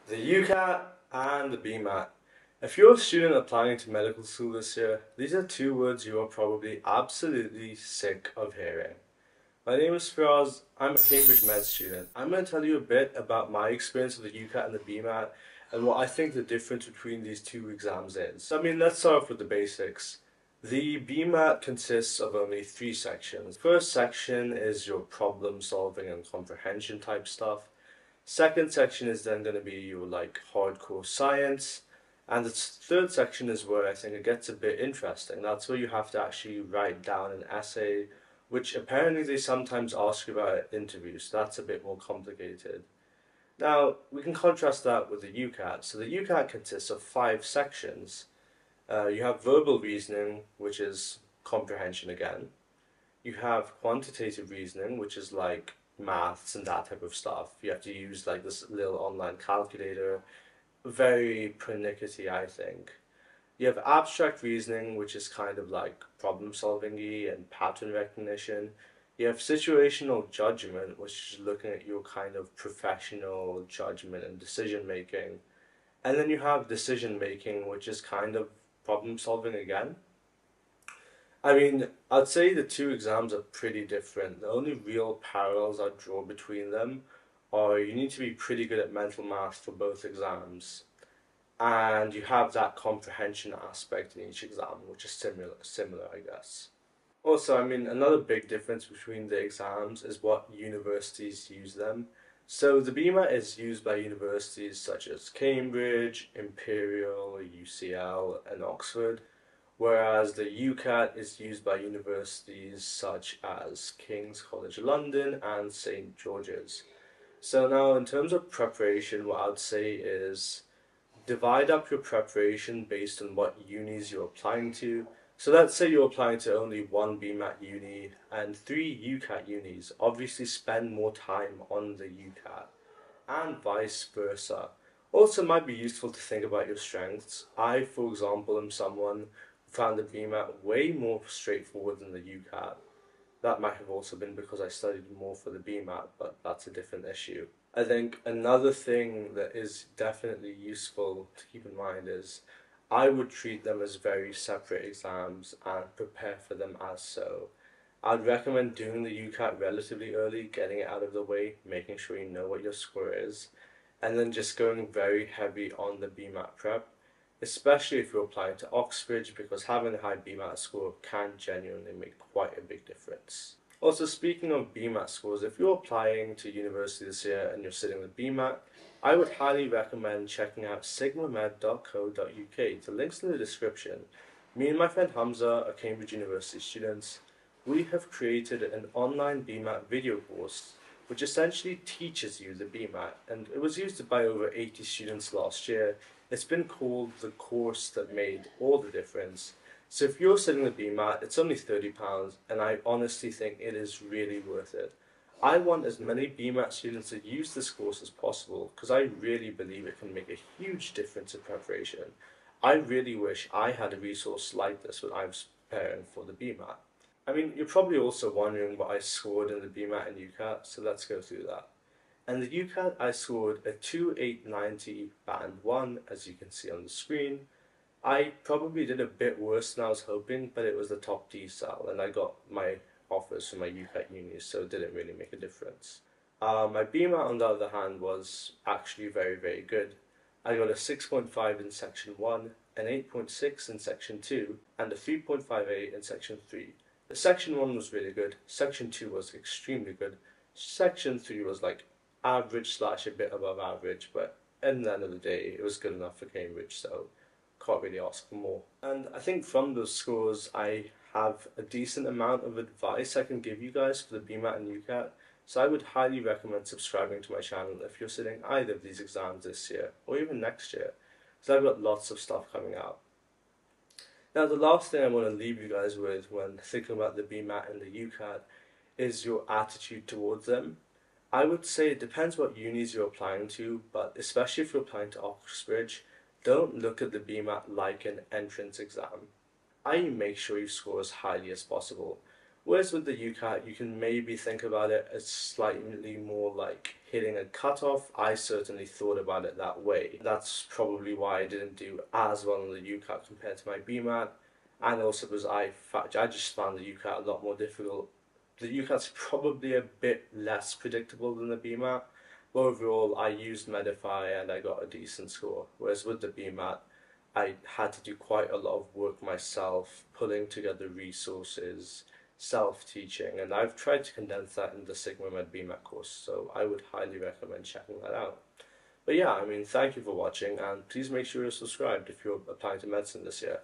The UCAT and the BMAT. If you're a student applying to medical school this year, these are two words you are probably absolutely sick of hearing. My name is Firaz, I'm a Cambridge Med student. I'm going to tell you a bit about my experience with the UCAT and the BMAT and what I think the difference between these two exams is. Let's start off with the basics. The BMAT consists of only 3 sections. First section is your problem solving and comprehension type stuff. Second section is then going to be your hardcore science, and the third section is where I think it gets a bit interesting. That's where you have to actually write down an essay, which apparently they sometimes ask you about at interviews, so that's a bit more complicated. Now, we can contrast that with the UCAT. So the UCAT consists of 5 sections. You have verbal reasoning, which is comprehension again. You have quantitative reasoning, which is like maths and that type of stuff. You have to use like this little online calculator, very pernickety, I think. You have abstract reasoning, which is kind of like problem solving-y and pattern recognition. You have situational judgment, which is looking at your kind of professional judgment and decision making. And then you have decision making, which is kind of problem solving again. I'd say the two exams are pretty different. The only real parallels I draw between them are you need to be pretty good at mental math for both exams, and you have that comprehension aspect in each exam, which is similar, I guess. Also, another big difference between the exams is what universities use them. So the BMAT is used by universities such as Cambridge, Imperial, UCL, and Oxford, whereas the UCAT is used by universities such as King's College London and St. George's. So now in terms of preparation, what I would say is divide up your preparation based on what unis you're applying to. So let's say you're applying to only 1 BMAT uni and 3 UCAT unis. Obviously spend more time on the UCAT and vice versa. Also, it might be useful to think about your strengths. I, for example, am someone found the BMAT way more straightforward than the UCAT. That might have also been because I studied more for the BMAT, but that's a different issue. I think another thing that is definitely useful to keep in mind is I would treat them as very separate exams and prepare for them as so. I'd recommend doing the UCAT relatively early, getting it out of the way, making sure you know what your score is, and then just going very heavy on the BMAT prep, especially if you're applying to Oxbridge, because having a high BMAT score can genuinely make quite a big difference. Also, speaking of BMAT scores, if you're applying to university this year and you're sitting with BMAT, I would highly recommend checking out sigmamed.co.uk. The link's in the description. Me and my friend Hamzah are Cambridge University students. We have created an online BMAT video course which essentially teaches you the BMAT, and it was used by over 80 students last year. It's been called the course that made all the difference. So if you're sitting the BMAT, it's only £30, and I honestly think it is really worth it. I want as many BMAT students to use this course as possible because I really believe it can make a huge difference in preparation. I really wish I had a resource like this when I was preparing for the BMAT. You're probably also wondering what I scored in the BMAT and UCAT, so let's go through that. In the UCAT, I scored a 2890 band 1, as you can see on the screen. I probably did a bit worse than I was hoping, but it was the top decile, and I got my offers from my UCAT unis, so it didn't really make a difference. My BMAT, on the other hand, was actually very, very good. I got a 6.5 in Section 1, an 8.6 in Section 2, and a 3.58 in Section 3. The Section 1 was really good, Section 2 was extremely good, Section 3 was like average / a bit above average, but at the end of the day, it was good enough for Cambridge, so can't really ask for more. And I think from those scores, I have a decent amount of advice I can give you guys for the BMAT and UCAT, so I would highly recommend subscribing to my channel if you're sitting either of these exams this year, or even next year, because I've got lots of stuff coming out. Now, the last thing I want to leave you guys with when thinking about the BMAT and the UCAT is your attitude towards them. I would say it depends what unis you're applying to, but especially if you're applying to Oxbridge, don't look at the BMAT like an entrance exam. Make sure you score as highly as possible. Whereas with the UCAT, you can maybe think about it as slightly more like hitting a cutoff. I certainly thought about it that way. That's probably why I didn't do as well in the UCAT compared to my BMAT, and also because I just found the UCAT a lot more difficult. The UCAT's probably a bit less predictable than the BMAT, but overall I used Medify and I got a decent score. Whereas with the BMAT, I had to do quite a lot of work myself, pulling together resources, self-teaching, and I've tried to condense that in the Sigma Med BMAT course, so I would highly recommend checking that out. But yeah, I mean, thank you for watching, and please make sure you're subscribed if you're applying to medicine this year.